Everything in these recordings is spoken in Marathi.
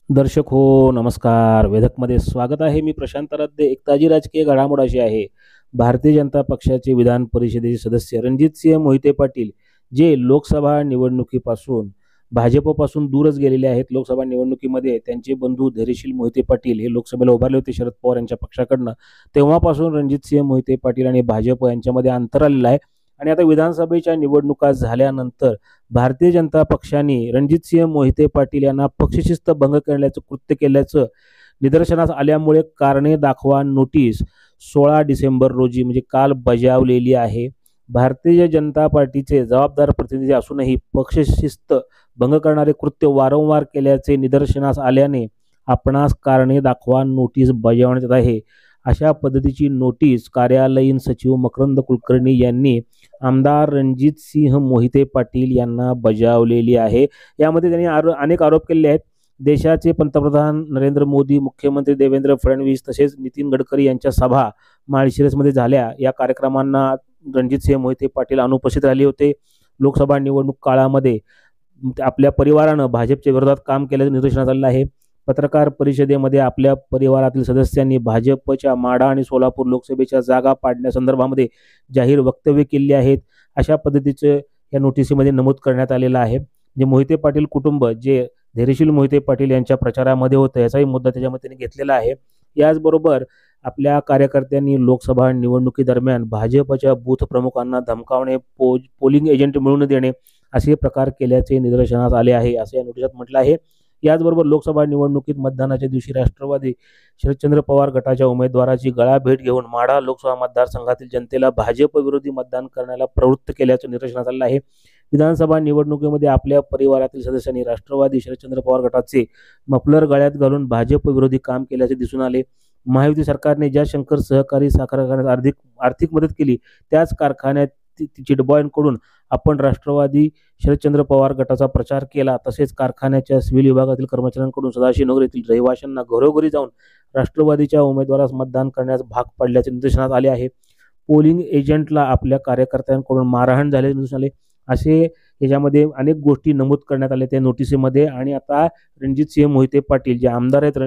दर्शक हो नमस्कार. वेधकमध्ये स्वागत आहे. मी प्रशांत आराध्य. एक ताजी राजकीय घडामोड अशी आहे. भारतीय जनता पक्षाचे विधान परिषदेचे सदस्य रणजितसिंह मोहिते पाटील जे लोकसभा निवडणुकीपासून भाजपपासून दूरच गेलेले आहेत. लोकसभा निवडणुकीमध्ये त्यांचे बंधू धैर्यशील मोहिते पाटील हे लोकसभेला उभारले होते शरद पवार यांच्या पक्षाकडनं. तेव्हापासून रणजितसिंह मोहिते पाटील आणि भाजप यांच्यामध्ये अंतर आलेलं आहे. आणि आता विधानसभेच्या निवडणुका झाल्यानंतर भारतीय जनता पक्षाने रणजितसिंह मोहिते पाटील यांना पक्षशिस्त भंग करण्याचं कृत्य केल्याचं निदर्शनास आल्यामुळे कारणे दाखवा नोटीस 16 डिसेंबर रोजी म्हणजे काल बजावलेली आहे. भारतीय जनता पार्टीचे जबाबदार प्रतिनिधी असूनही पक्षशिस्त भंग करणारे कृत्य वारंवार केल्याचे निदर्शनास आल्याने आपणास कारणे दाखवा नोटीस बजावण्यात येत आहे. अशा पद्धतीची नोटीस कार्यालयीन सचिव मकरंद कुलकर्णी यांनी आमदार रणजितसिंह मोहिते पाटील यांना बजावलेली आहे. यामध्ये त्यांनी अनेक आरोप केले आहेत. देशाचे पंतप्रधान नरेंद्र मोदी, मुख्यमंत्री देवेंद्र फडणवीस तसेच नितीन गडकरी यांच्या सभा माळशिरसमध्ये झाल्या. या कार्यक्रमांना रणजितसिंह मोहिते पाटील अनुपस्थित राहिले होते. लोकसभा निवडणूक काळामध्ये आपल्या परिवारानं भाजपच्या विरोधात काम केल्याचं निदर्शनास आलेलं आहे. पत्रकार परिषदेमध्ये आपल्या परिवारातील सदस्यांनी भाजपच्या माढा आणि सोलापूर लोकसभेच्या जागा पाडण्यासंदर्भामध्ये जाहीर वक्तव्य केली आहेत. अशा पद्धतीचं या नोटिसीमध्ये नमूद करण्यात आलेलं आहे. जे मोहिते पाटील कुटुंब जे धैर्यशील मोहिते पाटील यांच्या प्रचारामध्ये होतं याचाही मुद्दा त्याच्यामध्ये त्यांनी घेतलेला आहे. याचबरोबर आपल्या कार्यकर्त्यांनी लोकसभा निवडणुकीदरम्यान भाजपच्या बूथ प्रमुखांना धमकावणे, पोलिंग एजंट मिळवून देणे असे प्रकार केल्याचे निदर्शनास आले आहे असं या नोटिसात म्हटलं आहे. याचबरोबर लोकसभा निवडणुकीत मतदानाच्या दिवशी राष्ट्रवादी शरदचंद्र पवार गटाच्या उमेदवाराची गळाभेट घेऊन माढा लोकसभा मतदारसंघातील जनतेला भाजप विरोधी मतदान करण्याला प्रवृत्त केल्याचं निदर्शनास आलं आहे. विधानसभा निवडणुकीमध्ये आपल्या परिवारातील सदस्यांनी राष्ट्रवादी शरदचंद्र पवार गटाचे मफलर गळ्यात घालून भाजप विरोधी काम केल्याचे दिसून आले. महायुती सरकारने ज्या शंकर सहकारी साखर कारखान्यात आर्थिक मदत केली त्याच कारखान्यात चिटबॉयकडून आपण राष्ट्रवादी शरदचंद्र पवार गटाचा प्रचार केला. तसेच कारखान्याच्या सिव्हिल विभागातील कर्मचाऱ्यांकडून सदाशिवनगर येथील रहिवाशांना घरोघरी जाऊन राष्ट्रवादीच्या उमेदवारास मतदान करण्यास भाग पडल्याचे निदर्शनास आले आहे. पोलिंग एजंटला आपल्या कार्यकर्त्यांकडून मारहाण झाल्याचे दिसून आले. असे याच्यामध्ये अनेक गोष्टी नमूद करण्यात आल्या त्या नोटिसीमध्ये. आणि आता रणजितसिंह मोहिते पाटील जे आमदार आहेत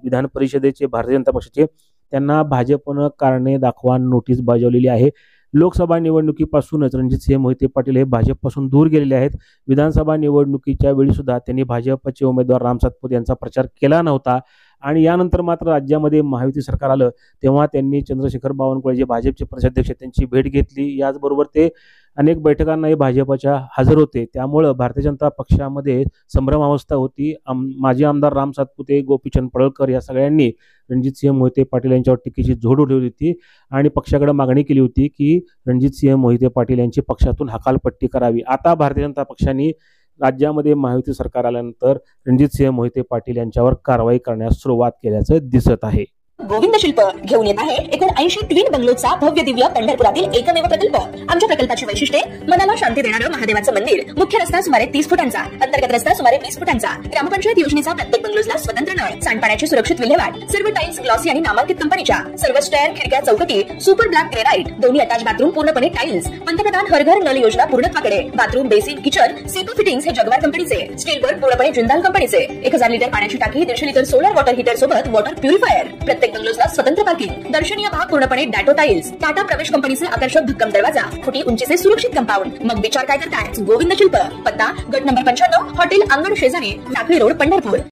विधान परिषदेचे भारतीय जनता पक्षाचे त्यांना भाजपनं कारणे दाखवा नोटीस बजावलेली आहे. लोकसभा निवडणुकीपासूनच रणजितसिंह मोहिते पाटील हे भाजपपासून दूर गेलेले आहेत. विधानसभा निवडणुकीच्या वेळी सुद्धा त्यांनी भाजपचे उमेदवार राम सातपुते यांचा प्रचार केला नव्हता. आणि यानंतर मात्र राज्यामध्ये महायुती सरकार आलं तेव्हा त्यांनी चंद्रशेखर बावनकुळे जे भाजपचे प्रदेशाध्यक्ष त्यांची भेट घेतली. याचबरोबर ते अनेक बैठकांनाही भाजपच्या हजर होते. त्यामुळं भारतीय जनता पक्षामध्ये संभ्रमावस्था होती. माजी आमदार राम सातपुते, गोपीचंद पडळकर या सगळ्यांनी रणजितसिंह मोहिते पाटील यांच्यावर टीकेची झोड उठवली होती आणि पक्षाकडे मागणी केली होती की रणजितसिंह मोहिते पाटील यांची पक्षातून हकालपट्टी करावी. आता भारतीय जनता पक्षाने राज्यामध्ये महायुती सरकार आल्यानंतर रणजितसिंह मोहिते पाटील यांच्यावर कारवाई करण्यास सुरुवात केल्याचं दिसत आहे. गोविंद शिल्प घेऊन येत आहे 79 ट्विन बंगलोचा भव्य दिव्य पंढरपुरातील एकमेव प्रकल्प. आमच्या प्रकल्पाची वैशिष्ट्ये मनाला शांती देणारं महादेवाचं मंदिर, मुख्य रस्ता सुमारे 30 फुटांचा, अंतर्गत रस्ता सुमारे 20 फुटांचा, ग्रामपंचायत योजनेचा प्रत्येक बंगलोजला स्वतंत्र नळ, सांडपाण्याची सुरक्षित विल्हेवाट, सर्व टाइल्स ग्लॉसी आणि नामांकित कंपनीच्या, सर्व स्टेअर, खिडक्या, चौकटी सुपर ब्लॅक ग्रेनाइट, दोन्ही अटॅच बाथरूम पूर्णपणे टाइल्स, पंतप्रधान हर घर नळ योजना पूर्णत्वाकडे, bathroom, basin, kitchen, CP fittings हे जगवार कंपनीचे, स्टील वर्क पूर्णपणे जिंदाल कंपनीचे, 1000 लिटर पाण्याची टाकी, 150 लिटर सोलर वॉटर हीटर सोबत वॉटर प्युरिफायर, प्रत्येक बंगलोजला स्वतंत्र पार्किंग, दर्शनीय भाग पूर्णपणे डॅटो टाइल्स, टाटा प्रवेश कंपनीचे आकर्षक भक्कम दरवाजा, फुटी उंचीचे सुरक्षित कंपाऊंड. मग विचार काय करताय? गोविंद शिल्प, पत्ता गट नंबर 95, हॉटेल अंगण शेजारी, टाकळी रोड, पंढरपूर.